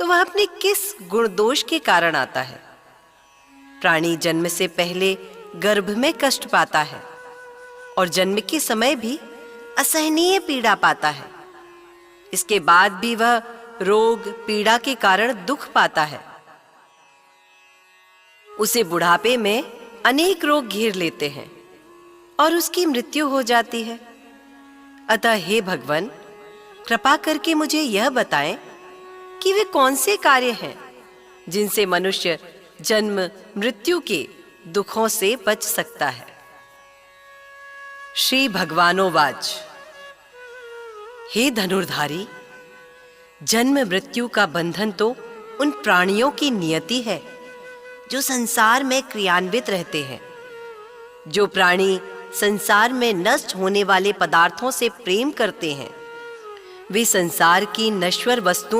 तो वह अपने किस गुण दोष के कारण आता है? प्राणी जन्म से पहले गर्भ में कष्ट पाता है और जन्म के समय भी असहनीय पीड़ा पाता है। इसके बाद भी वह रोग पीड़ा के कारण दुख पाता है। उसे बुढ़ापे में अनेक रोग घेर लेते हैं और उसकी मृत्यु हो जाती है। अतः हे भगवान, कृपा करके मुझे यह बताएं कि वे कौन से कार्य हैं जिनसे मनुष्य जन्म मृत्यु के दुखों से बच सकता है। श्री भगवानोवाच। हे धनुर्धारी, जन्म मृत्यु का बंधन तो उन प्राणियों की नियति है जो संसार में क्रियान्वित रहते हैं। जो प्राणी संसार में नष्ट होने वाले पदार्थों से प्रेम करते हैं, वे संसार की नश्वर वस्तुओं